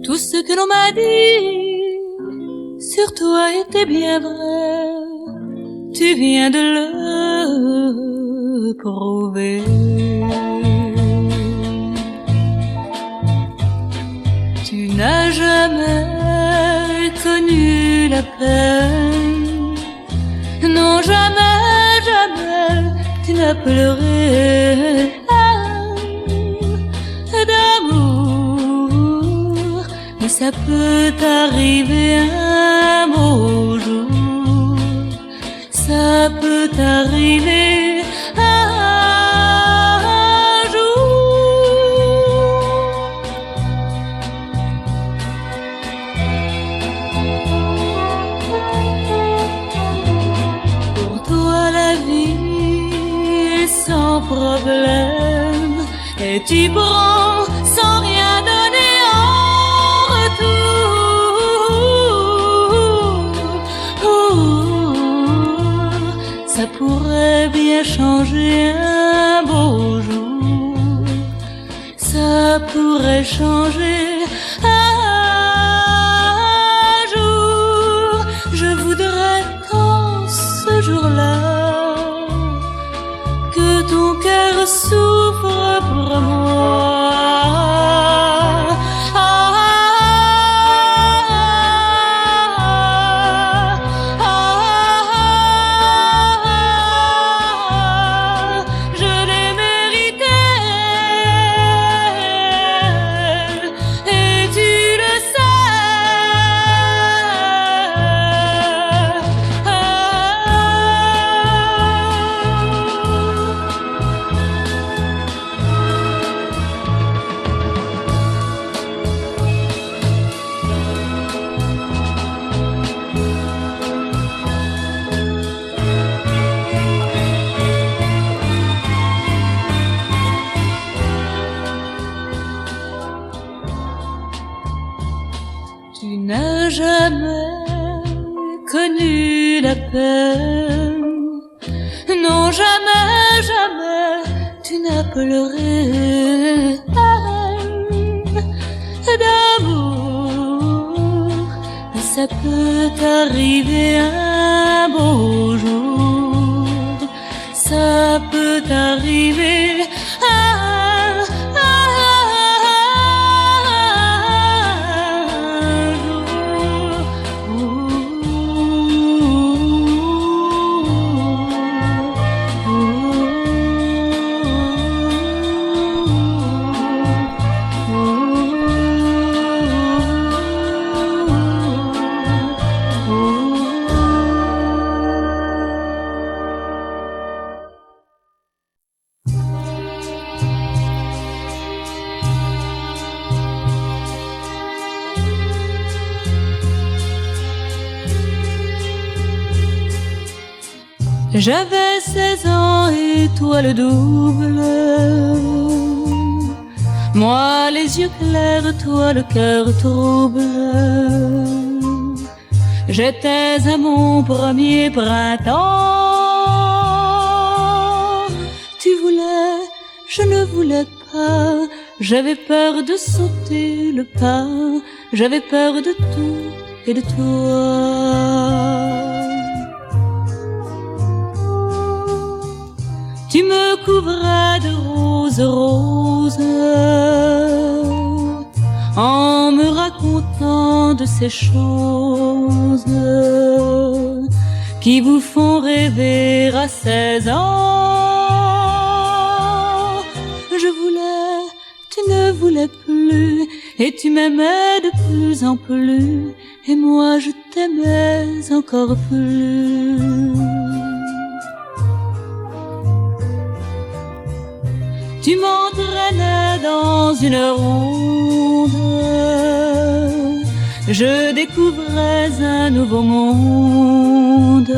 Tout ce que l'on m'a dit sur toi était bien vrai. Tu viens de le prouver. Tu n'as jamais connu la peine. Non, jamais, jamais, tu n'as pleuré d'amour. Mais ça peut t'arriver un beau jour. Ça peut t'arriver un jour. Pour toi la vie est sans problème et tu prends sans rien donner en retour. Ça pourrait bien changer un beau jour. Ça pourrait changer un jour. Je voudrais tant ce jour-là que ton cœur souffre pour moi. Tu n'as jamais connu la peine. Non, jamais, jamais, tu n'as pleuré d'amour. Ça peut t'arriver un beau jour. Ça peut t'arriver J'avais 16 ans et toi le double. Moi les yeux clairs, toi le cœur trouble. J'étais à mon premier printemps. Tu voulais, je ne voulais pas. J'avais peur de sauter le pas. J'avais peur de tout et de toi. Tu me couvrais de roses roses en me racontant de ces choses qui vous font rêver à 16 ans. Je voulais, tu ne voulais plus, et tu m'aimais de plus en plus, et moi je t'aimais encore plus. Tu m'entraînais dans une ronde, je découvrais un nouveau monde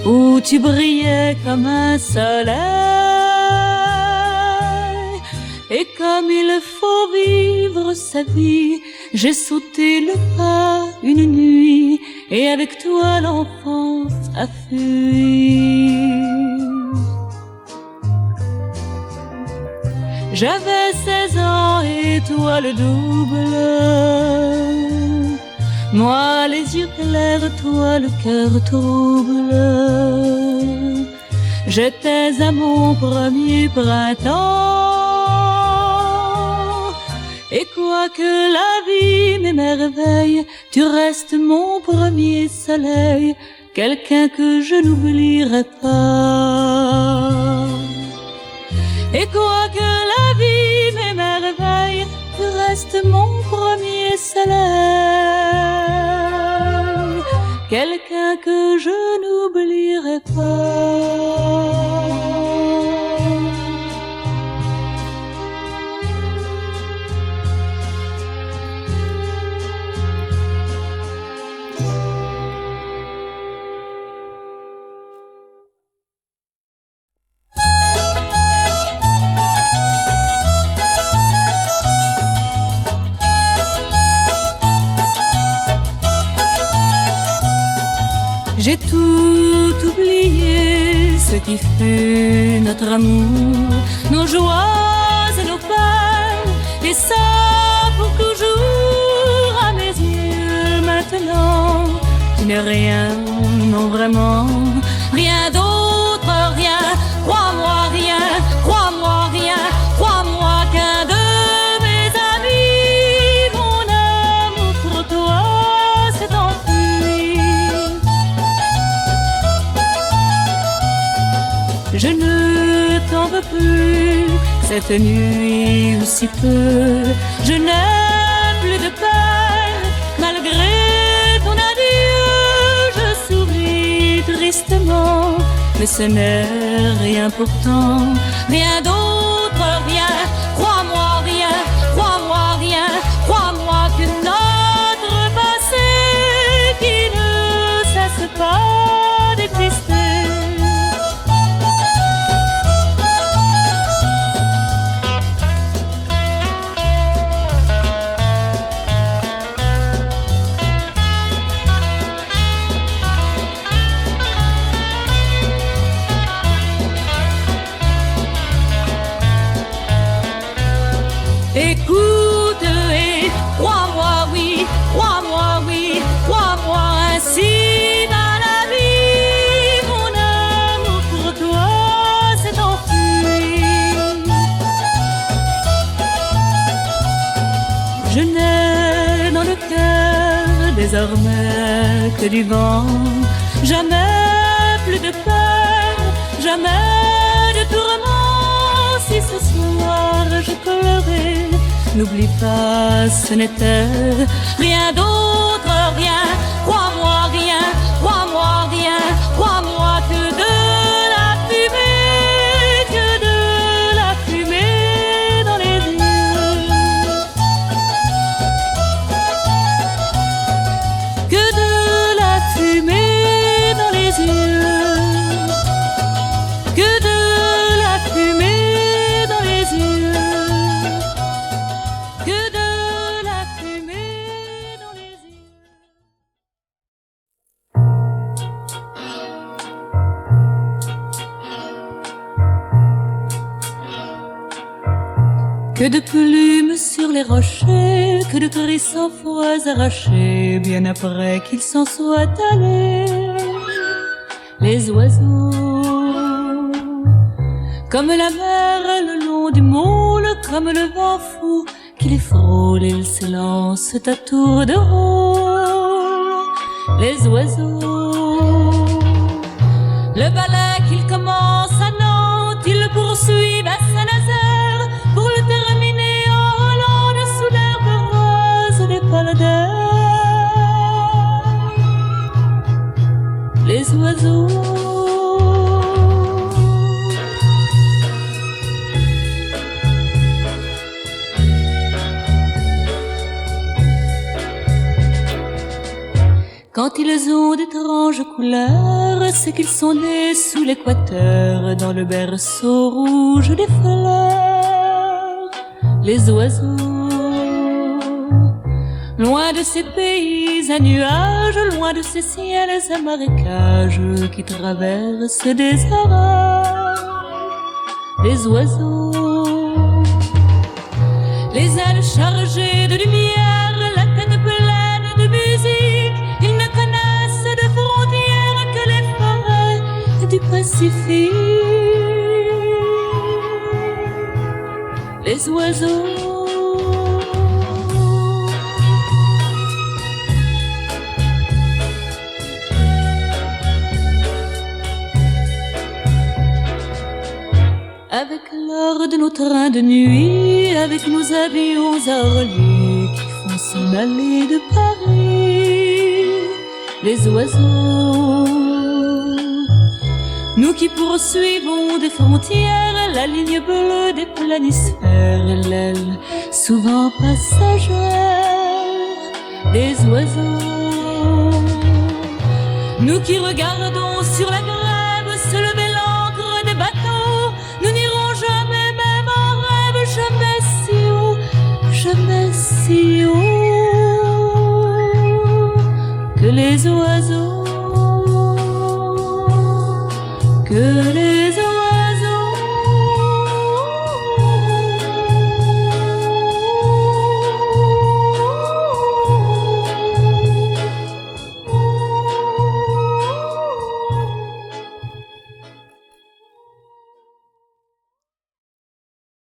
où tu brillais comme un soleil. Et comme il faut vivre sa vie, j'ai sauté le pas une nuit, et avec toi l'enfance a fui. J'avais 16 ans et étoiles doubles. Moi les yeux clairs, toi le cœur trouble. J'étais à mon premier printemps. Et quoique la vie m'émerveille, tu restes mon premier soleil, quelqu'un que je n'oublierai pas. Et quoique la vie m'émerveille, tu restes mon premier soleil, quelqu'un que je n'oublierai pas. J'ai tout oublié, ce qui fut notre amour, nos joies et nos peines, et ça pour toujours à mes yeux maintenant. Tu n'es rien, non vraiment, rien d'autre, rien, crois-moi rien, crois-moi rien, crois-moi qu'un de mes amis, mon amour pour toi s'est enfui. Je ne t'en veux plus, cette nuit ou si peu. Je n'ai plus de peine, malgré ton adieu. Je souris tristement, mais ce n'est rien pourtant. Rien d'autre, rien, crois-moi rien, crois-moi rien, crois-moi que notre passé qui ne cesse pas d'exister. Écoute et crois-moi oui, crois-moi oui, crois-moi ainsi dans la vie, mon amour pour toi s'est enfui. Je n'ai dans le cœur désormais que du vent, jamais plus de peur, jamais de tourment. Si ce soir je pleurais, n'oublie pas, ce n'était rien d'autre, rien, crois-moi rien, crois-moi rien, crois-moi que de la fumée, que de la fumée dans les yeux, que de la fumée dans les yeux, que de la fumée dans les yeux. Que de plumes sur les rochers, que de cris sans fois arrachés, bien après qu'ils s'en soient allés. Les oiseaux, comme la mer le long du môle, comme le vent fou qui les frôle, ils se lancent à tour de rôle. Les oiseaux, le ballet qu'ils commencent à Nantes, ils le poursuivent à Saint-Nazaire, pour le terminer en Hollande sous l'herbe rose des paladaires. Les oiseaux, quand ils ont d'étranges couleurs, c'est qu'ils sont nés sous l'équateur, dans le berceau rouge des fleurs. Les oiseaux, loin de ces pays à nuages, loin de ces ciels à marécages qui traversent des orages. Les oiseaux, les ailes chargés de lumière, la tête pleine de musique. Ils ne connaissent de frontières que les forêts du Pacifique. Les oiseaux avec l'heure de nos trains de nuit, avec nos avions à relais qui font s'en aller de Paris. Les oiseaux, nous qui poursuivons des frontières, la ligne bleue des planisphères, l'aile souvent passagère des oiseaux. Nous qui regardons sur la grève se lever l'encre des bateaux, nous n'irons jamais, même en rêve, jamais si haut, jamais si haut que les oiseaux, que